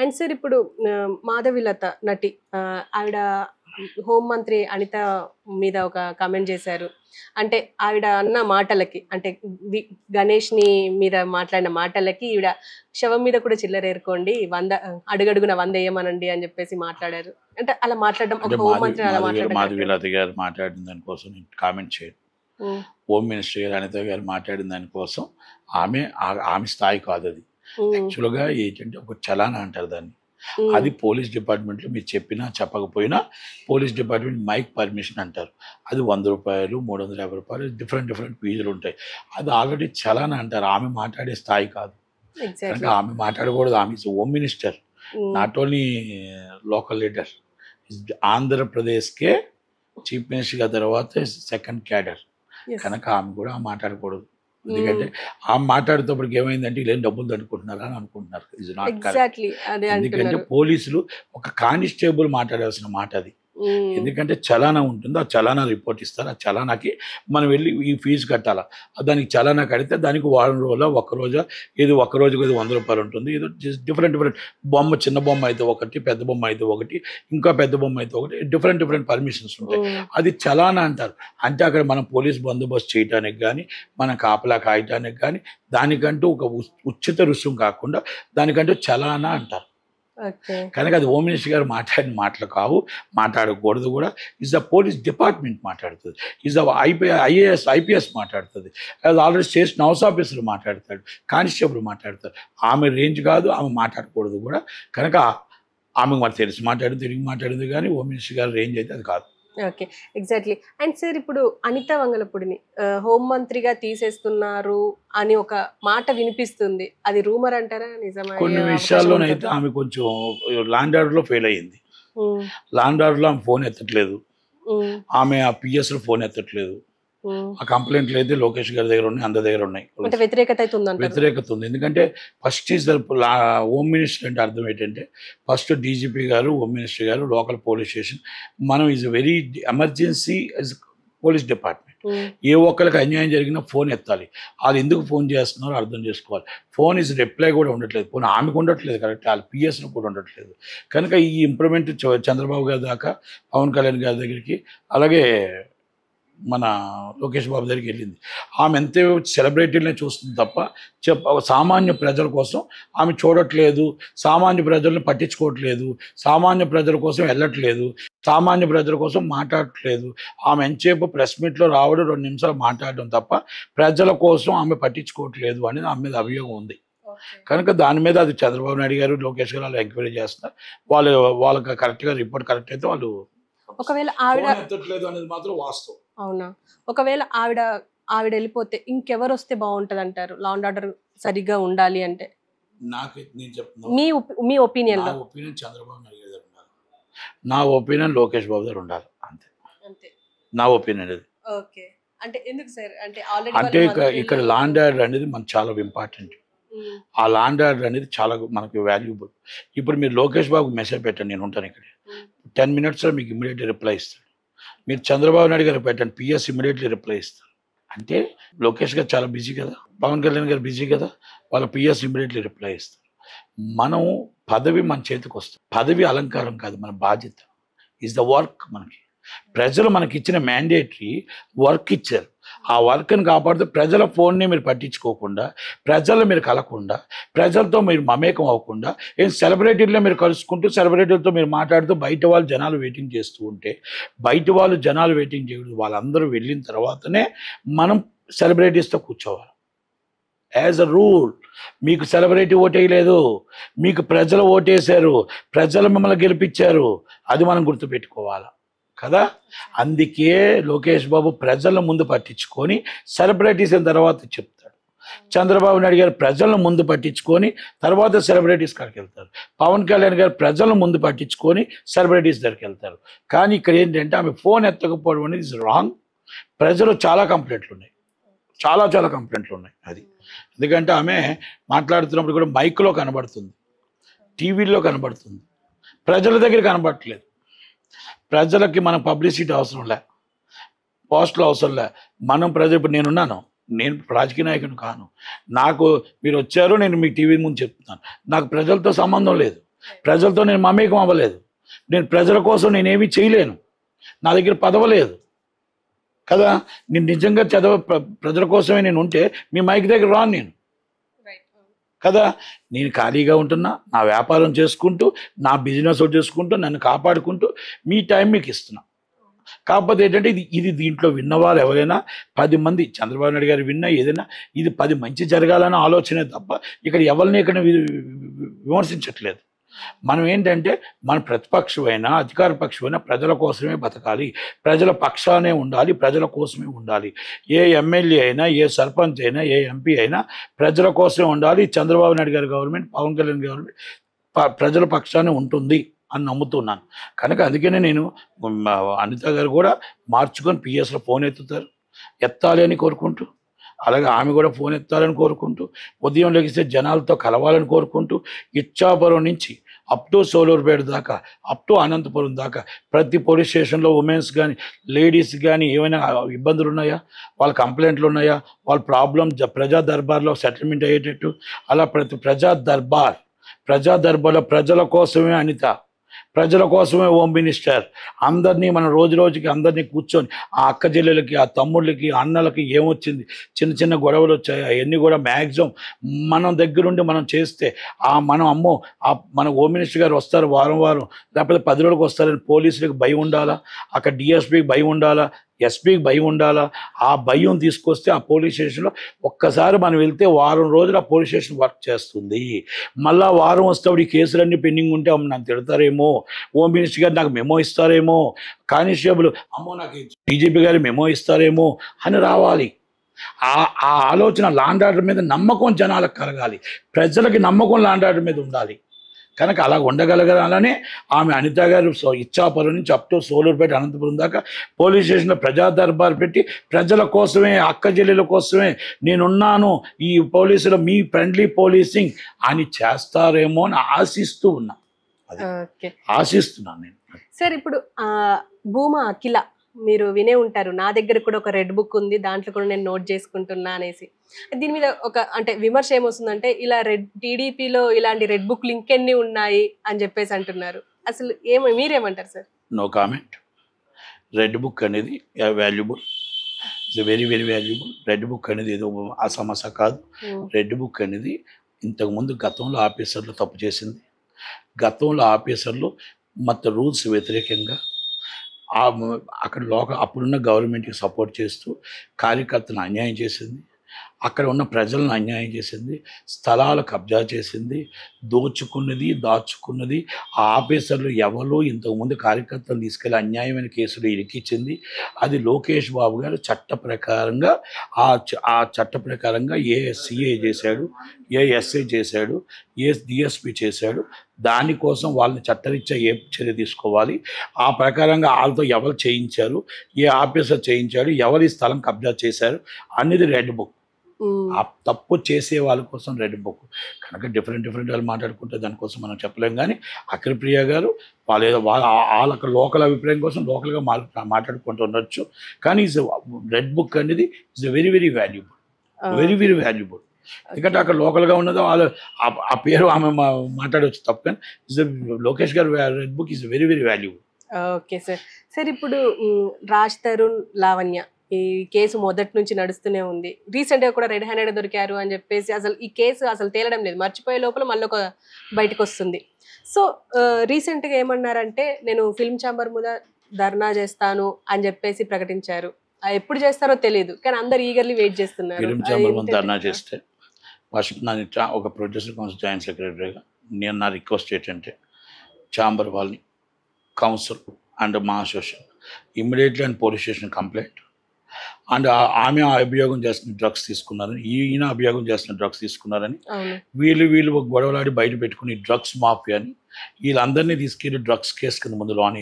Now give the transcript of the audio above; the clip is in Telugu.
అండ్ సార్ ఇప్పుడు మాధవిలత నటి ఆవిడ హోంమంత్రి అనిత మీద ఒక కామెంట్ చేశారు. అంటే ఆవిడ అన్న మాటలకి, అంటే గణేష్ ని మీద మాట్లాడిన మాటలకి ఈవిడ శవం మీద కూడా చిల్లరేరుకోండి, 100 అడుగడుగున 100 వేయమనండి అని చెప్పేసి మాట్లాడారు. అంటే అలా మాట్లాడడం ఒక హోంమంత్రి అలా మాట్లాడడం మాధవీలత గారు మాట్లాడిన దానికోసం నేను కామెంట్ చేయను. హోమ్ మినిస్టర్ గారు అనిత గారు మాట్లాడిన దానికోసం ఆమె స్థాయి కాదు అది. యాక్చువల్గా ఏంటంటే ఒక చలానా అంటారు దాన్ని. అది పోలీస్ డిపార్ట్మెంట్లో మీరు చెప్పినా చెప్పకపోయినా పోలీస్ డిపార్ట్మెంట్ మైక్ పర్మిషన్ అంటారు. అది 100 రూపాయలు, 350 రూపాయలు, డిఫరెంట్ ఫీజులు ఉంటాయి. అది ఆల్రెడీ చలానా అంటారు. ఆమె మాట్లాడే స్థాయి కాదు. కనుక ఆమె మాట్లాడకూడదు. ఆమె home minister, not only local leader. ఆంధ్రప్రదేశ్కే చీఫ్ మినిస్టర్గా తర్వాత సెకండ్ క్యాడర్. కనుక ఆమె కూడా మాట్లాడకూడదు. ఎందుకంటే ఆమె మాట్లాడుతున్నప్పటికి ఏమైందంటే వీళ్ళు డబ్బులు దండుకుంటున్నారా అని అనుకుంటున్నారు. Is not correct. ఎందుకంటే పోలీసులు ఒక కానిస్టేబుల్ మాట్లాడాల్సిన మాట అది. ఎందుకంటే చలానా ఉంటుంది, ఆ చలానా రిపోర్ట్ ఇస్తారు. ఆ చలానాకి మనం వెళ్ళి ఈ ఫీజు కట్టాలా, దానికి చలానా కడితే దానికి వారం రోజుల ఒక్కరోజు, ఏదో ఒక్కరోజుకి 100 రూపాయలు ఉంటుంది. ఏదో డిఫరెంట్ బొమ్మ, చిన్న బొమ్మ అయితే ఒకటి, పెద్ద బొమ్మ అయితే ఒకటి, ఇంకా పెద్ద బొమ్మ అయితే ఒకటి, డిఫరెంట్ పర్మిషన్స్ ఉంటాయి. అది చలానా అంటారు. అంటే అక్కడ మనం పోలీస్ బందోబస్తు చేయడానికి కానీ, మనం కాపలా కాయటానికి కానీ, దానికంటూ ఒక ఉచిత రుసుము కాకుండా దానికంటూ చలానా అంటారు. కనుక అది హోమ్ మినిస్టర్ గారు మాట్లాడిన మాటలు కావు, మాట్లాడకూడదు కూడా. ఇస్ ద పోలీస్ డిపార్ట్మెంట్ మాట్లాడుతుంది, ఇస్ ద ఐపీఎస్ మాట్లాడుతుంది, అది ఆల్రెడీ స్టేషన్ హౌస్ ఆఫీసర్ మాట్లాడతాడు, కానిస్టేబుల్ మాట్లాడతారు. ఆమె రేంజ్ కాదు, ఆమె మాట్లాడకూడదు కూడా. కనుక ఆమెకు మరి తెలిసి తిరిగి మాట్లాడింది, కానీ హోమ్ మినిస్టర్ గారు రేంజ్ అయితే అది కాదు. Okay, exactly. అండ్ సార్ ఇప్పుడు అనిత వంగలపూడిని హోంమంత్రిగా తీసేస్తున్నారు అని ఒక మాట వినిపిస్తుంది. అది రూమర్ అంటారా, నిజమా? కొన్ని విషయాల్లోనైతే ఆమె కొంచెం ల్యాండ్ ఆర్డర్లో ఫెయిల్ అయ్యింది. ల్యాండ్ ఆర్డర్లో ఆమె ఫోన్ ఎత్తట్లేదు, ఆమె ఆ పిఎస్లో ఫోన్ ఎత్తట్లేదు. ఆ కంప్లైంట్లు అయితే లోకేష్ గారి దగ్గర ఉన్నాయి, అందరి దగ్గర ఉన్నాయి. వ్యతిరేకత ఉంది. ఎందుకంటే ఫస్ట్ ఈజ్ హోమ్ మినిస్టర్ అంటే అర్థం ఏంటంటే ఫస్ట్ డీజీపీ గారు, హోమ్ మినిస్టర్ గారు, లోకల్ పోలీస్ స్టేషన్, మనం is very emergency police department. ఏ ఒక్కరికి అన్యాయం జరిగినా ఫోన్ ఎత్తాలి. వాళ్ళు ఎందుకు ఫోన్ చేస్తున్నారో అర్థం చేసుకోవాలి. ఫోన్ ఈజ్ రిప్లై కూడా ఉండట్లేదు, ఫోన్ ఆమెకు ఉండట్లేదు, కరెక్ట్, వాళ్ళ పిఎస్లో కూడా ఉండట్లేదు. కనుక ఈ ఇంప్రూవ్మెంట్ చంద్రబాబు గారి దాకా, పవన్ కళ్యాణ్ గారి దగ్గరికి, అలాగే మన లోకేష్ బాబు దగ్గరికి వెళ్ళింది. ఆమె ఎంతో సెలబ్రిటీలనే చూస్తుంది తప్ప సామాన్య ప్రజల కోసం ఆమె చూడట్లేదు, సామాన్య ప్రజలను పట్టించుకోవట్లేదు, సామాన్య ప్రజల కోసం వెళ్ళట్లేదు, సామాన్య ప్రజల కోసం మాట్లాడట్లేదు. ఆమె ఎంతసేపు ప్రెస్ మీట్లో రావడం, 2 నిమిషాలు మాట్లాడడం తప్ప ప్రజల కోసం ఆమె పట్టించుకోవట్లేదు అనేది ఆమె మీద అభియోగం ఉంది. కనుక దాని మీద అది చంద్రబాబు నాయుడు గారు, లోకేష్ గారు వాళ్ళు ఎంక్వైరీ చేస్తున్నారు. వాళ్ళకి కరెక్ట్గా రిపోర్ట్ కరెక్ట్ అయితే వాళ్ళు ఒకవేళ ఆవిడ ఎత్తట్లేదు అనేది మాత్రం వాస్తవం. అవునా? ఒకవేళ ఆవిడ వెళ్ళిపోతే ఇంకెవరు వస్తే బాగుంటది అంటారు? లా అండ్ ఆర్డర్ సరిగ్గా ఉండాలి అంటే నేను చెప్తున్నాను, మీ ఒపీనియన్ లో. చంద్రబాబు నాయుడు గారు ఉండాలి, నా ఒపీనియన్ లోకేష్ బాబు గారు ఉండాలి, అంతే నా ఒపీనియన్ అది. ఓకే, అంటే ఎందుకు సార్? అంటే ఇక్కడ లా అండ్ ఆర్డర్ అనేది మనకు చాలా ఇంపార్టెంట్. ఆ లా అండ్ ఆర్డర్ అనేది చాలా మనకు వాల్యూబుల్. ఇప్పుడు మీరు లోకేష్ బాబుకి మెసేజ్ పెట్టండి, నేను ఉంటాను ఇక్కడ, 10 minutesలో మీకు ఇమ్మీడియట్లీ రిప్లై ఇస్తాడు. మీరు చంద్రబాబు నాయుడు గారు పెట్టండి, పిఎస్ ఇమ్మీడియట్లీ రిప్లై ఇస్తారు. అంటే లోకేష్ గారు చాలా బిజీ కదా, పవన్ కళ్యాణ్ గారు బిజీ కదా, వాళ్ళ పిఎస్ ఇమ్మీడియట్లీ రిప్లై ఇస్తారు. మనం పదవి మన చేతికి వస్తుంది, పదవి అలంకారం కాదు, మన బాధ్యత. Is the work. మనకి ప్రజలు మనకి ఇచ్చిన మ్యాండేటరీ వర్క్ ఇచ్చారు. ఆ వర్క్ని కాపాడుతూ ప్రజల ఫోన్ని మీరు పట్టించుకోకుండా, ప్రజలు మీరు కలకుండా, ప్రజలతో మీరు మమేకం అవ్వకుండా, సెలబ్రిటీల్లో మీరు కలుసుకుంటూ, సెలబ్రిటీలతో మీరు మాట్లాడుతూ, బయట వాళ్ళు జనాలు వెయిటింగ్ చేస్తూ ఉంటే, బయట వాళ్ళు జనాలు వెయిటింగ్ చేయడం, వాళ్ళందరూ వెళ్ళిన తర్వాతనే మనం సెలబ్రిటీస్తో కూర్చోవాలి. యాజ్ అ రూల్ మీకు సెలబ్రిటీ ఓటేయలేదు, మీకు ప్రజలు ఓటేశారు, ప్రజలు మిమ్మల్ని గెలిపించారు, అది మనం గుర్తుపెట్టుకోవాలి కదా. అందుకే లోకేష్ బాబు ప్రజల ముందు పట్టించుకొని సెలబ్రిటీస్ అయిన తర్వాత చెప్తాడు. చంద్రబాబు నాయుడు గారు ప్రజలను ముందు పట్టించుకొని తర్వాత సెలబ్రిటీస్ కాడికి వెళ్తారు. పవన్ కళ్యాణ్ గారు ప్రజలను ముందు పట్టించుకొని సెలబ్రిటీస్ దగ్గరికి వెళ్తారు. కానీ ఇక్కడ ఏంటంటే ఆమె ఫోన్ ఎత్తకపోవడం అనేది ఇస్ రాంగ్. ప్రజలు చాలా కంప్లైంట్లు ఉన్నాయి, చాలా కంప్లైంట్లు ఉన్నాయి. అది ఎందుకంటే ఆమె మాట్లాడుతున్నప్పుడు కూడా మైక్లో కనబడుతుంది, టీవీలో కనబడుతుంది, ప్రజల దగ్గర కనబడట్లేదు. ప్రజలకి మన పబ్లిసిటీ అవసరం లే, పోస్టులు అవసరం లే. మనం ఇప్పుడు నేనున్నాను, నేను రాజకీయ నాయకుని కాను, నాకు మీరు వచ్చారు, నేను మీ టీవీ ముందు చెప్తున్నాను, నాకు ప్రజలతో సంబంధం లేదు. ప్రజలతో నేను మమేకం అవ్వలేదు. నేను ప్రజల కోసం నేనేమీ చేయలేను. నా దగ్గర పదవి లేదు కదా. నేను నిజంగా ప్రజల కోసమే నేను ఉంటే మీ మైక్ దగ్గర రాను నేను కదా. నేను ఖాళీగా ఉంటున్నా, నా వ్యాపారం చేసుకుంటూ, నా బిజినెస్ చేసుకుంటూ, నన్ను కాపాడుకుంటూ మీ టైం మీకు ఇస్తున్నా. కాకపోతే ఏంటంటే ఇది దీంట్లో విన్నవారు ఎవరైనా 10 మంది చంద్రబాబు నాయుడు గారు విన్నా ఏదైనా ఇది 10 మంచి జరగాలన్న ఆలోచనే తప్ప ఇక్కడ ఎవరిని ఇక్కడ విమర్శించట్లేదు. మనం ఏంటంటే మన ప్రతిపక్షమైనా అధికార పక్షమైనా ప్రజల కోసమే బతకాలి, ప్రజల పక్షానే ఉండాలి, ప్రజల కోసమే ఉండాలి. ఏ ఎమ్మెల్యే అయినా, ఏ సర్పంచ్ అయినా, ఏ ఎంపీ అయినా ప్రజల కోసమే ఉండాలి. చంద్రబాబు నాయుడు గారి గవర్నమెంట్, పవన్ కళ్యాణ్ గవర్నమెంట్ ప్రజల పక్షానే ఉంటుంది అని నమ్ముతున్నాను. కనుక అందుకనే నేను అనిత గారు కూడా మార్చుకొని పిఎస్లో ఫోన్ ఎత్తాలి అని కోరుకుంటూ, అలాగే ఆమె కూడా ఫోన్ ఎత్తాలని కోరుకుంటూ, ఉదయం లెగిస్తే జనాలతో కలవాలని కోరుకుంటూ, ఇచ్చాపురం నుంచి అప్ టు సోలూరుపేట దాకా, అప్ టు అనంతపురం దాకా ప్రతి పోలీస్ స్టేషన్లో ఉమెన్స్ కానీ లేడీస్ కానీ ఏమైనా ఇబ్బందులు ఉన్నాయా, వాళ్ళ కంప్లైంట్లు ఉన్నాయా, వాళ్ళ ప్రాబ్లం ప్రజా దర్బార్లో సెటిల్మెంట్ అయ్యేటట్టు అలా ప్రతి ప్రజా దర్బార్లో ప్రజల కోసమే అనిత, ప్రజల కోసమే హోమ్ మినిస్టర్, అందరినీ మనం రోజు రోజుకి అందరినీ కూర్చొని ఆ అక్క చెల్లెలకి, ఆ తమ్ముళ్ళకి, అన్నలకి ఏమొచ్చింది, చిన్న చిన్న గొడవలు వచ్చాయి, అవన్నీ కూడా మ్యాక్సిమం మనం దగ్గరుండి మనం చేస్తే మనం అమ్మో మన హోమ్ మినిస్టర్ గారు వస్తారు వారం లేకపోతే 10 రోజులకు వస్తారని పోలీసులకు భయం ఉండాలా, అక్కడ డిఎస్పీకి భయం ఉండాలా, ఎస్పీకి భయం ఉండాలా. ఆ భయం తీసుకొస్తే ఆ పోలీస్ స్టేషన్లో ఒక్కసారి మనం వెళ్తే వారం రోజులు ఆ పోలీస్ స్టేషన్ వర్క్ చేస్తుంది. మళ్ళా వారం వస్తే ఈ కేసులన్నీ పెండింగ్ ఉంటే నన్ను తిడతారేమో, హోమ్ మినిస్టర్ గారు నాకు మెమో ఇస్తారేమో, కానిస్టేబుల్ అమ్మో నాకు డీజీపీ గారు మెమో ఇస్తారేమో అని రావాలి. ఆ ఆలోచన లాండ్ ఆర్డర్ మీద నమ్మకం జనాలకు కలగాలి, ప్రజలకి నమ్మకం లాండ్ ఆర్డర్ మీద ఉండాలి. కనుక అలా ఉండగలగాలనే ఆమె అనిత గారు ఇచ్చాపురం నుంచి అప్ టు సోలూరుపేట అనంతపురం దాకా పోలీస్ స్టేషన్లో ప్రజా దర్బార్ పెట్టి ప్రజల కోసమే, అక్క చెల్లెల కోసమే నేనున్నాను, ఈ పోలీసులు మీ ఫ్రెండ్లీ పోలీసింగ్ అని చేస్తారేమో అని ఆశిస్తున్నాను నేను. సార్ ఇప్పుడు భూమా అఖిల మీరు వినే ఉంటారు, నా దగ్గర కూడా ఒక రెడ్ బుక్ ఉంది, దాంట్లో కూడా నేను నోట్ చేసుకుంటున్నా అనేసి. దీని మీద ఒక అంటే విమర్శ ఏమొస్తుందంటే ఇలా టీడీపీలో ఇలాంటి రెడ్ బుక్లు ఇంకెన్ని ఉన్నాయి అని చెప్పేసి అంటున్నారు. అసలు మీరేమంటారు sir? No comment. Red book అనేది valuable, it's very very valuable. Red book అనేది ఏదో ఆ సమస్య కాదు. రెడ్ బుక్ అనేది ఇంతకుముందు గతంలో ఆఫీసర్లు తప్పు చేసింది, గతంలో ఆఫీసర్లు మొత్తం రూల్స్ వ్యతిరేకంగా అక్కడ అప్పుడున్న గవర్నమెంట్కి సపోర్ట్ చేస్తూ కార్యకర్తలను అన్యాయం చేసింది, అక్కడ ఉన్న ప్రజలను అన్యాయం చేసింది, స్థలాలు కబ్జా చేసింది, దాచుకున్నది. ఆ ఆఫీసర్లు ఎవరో ఇంతకుముందు కార్యకర్తలు తీసుకెళ్ళి అన్యాయమైన కేసులు ఇరికిచ్చింది. అది లోకేష్ బాబు గారు చట్ట ప్రకారంగా ఆ చట్ట ప్రకారంగా ఏ సిఐ చేశాడు, ఏ ఎస్ఐ చేశాడు, ఏ డిఎస్పి చేశాడు, దానికోసం వాళ్ళని చట్టరీత్యా ఏ చర్య తీసుకోవాలి, ఆ ప్రకారంగా వాళ్ళతో ఎవరు చేయించారు, ఏ ఆఫీసర్ చేయించాడు, ఎవరి స్థలం కబ్జా చేశారు అనేది రెడ్ బుక్. ఆ తప్పు చేసే వాళ్ళ కోసం రెడ్ బుక్. కనుక డిఫరెంట్ వాళ్ళు మాట్లాడుకుంటే దానికోసం మనం చెప్పలేం. కానీ అఖిలప్రియ గారు వాళ్ళ లోకల్ అభిప్రాయం కోసం లోకల్గా మాట్లాడుకుంటూ ఉండొచ్చు. కానీ రెడ్ బుక్ అనేది is very very valuable, very very valuable. ఎందుకంటే అక్కడ లోకల్గా ఉన్నదో వాళ్ళు ఆ పేరు ఆమె మాట్లాడవచ్చు తప్ప, కానీ లోకేష్ గారు red book is very very valuable. Okay sir ఇప్పుడు రాజ్ తరుణ్, లావణ్య ఈ కేసు మొదటి నుంచి నడుస్తూనే ఉంది. రీసెంట్గా కూడా రెడ్ హ్యాండెడ్ దొరికారు అని చెప్పేసి అసలు ఈ కేసు అసలు తేలడం లేదు, మర్చిపోయే లోపల మళ్ళీ ఒక బయటకు వస్తుంది. సో రీసెంట్గా ఏమన్నారంటే నేను ఫిల్మ్ ఛాంబర్ మీద ధర్నా చేస్తాను అని చెప్పేసి ప్రకటించారు. ఎప్పుడు చేస్తారో తెలియదు, కానీ అందరు ఈగర్లీ వెయిట్ చేస్తున్నారు. ఫిల్మ్ ఛాంబర్ మీద ధర్నా చేస్తే ఫస్ట్ ఒక ప్రొడ్యూసర్ కౌన్సిల్ జాయింట్ సెక్రటరీగా నేను నా రిక్వెస్ట్ ఏంటంటే ఛాంబర్ వాళ్ళని, కౌన్సిల్ అండ్ మా association immediately and police station complaint. And ఆమె అభియోగం చేస్తున్న డ్రగ్స్ తీసుకున్నారని, ఈయన అభియోగం చేస్తున్న డ్రగ్స్ తీసుకున్నారని, వీళ్ళు గొడవలాడి బయట పెట్టుకుని డ్రగ్స్ మాఫియా అని వీళ్ళందరినీ తీసుకెళ్ళి డ్రగ్స్ కేసు కింద ముందు లోన్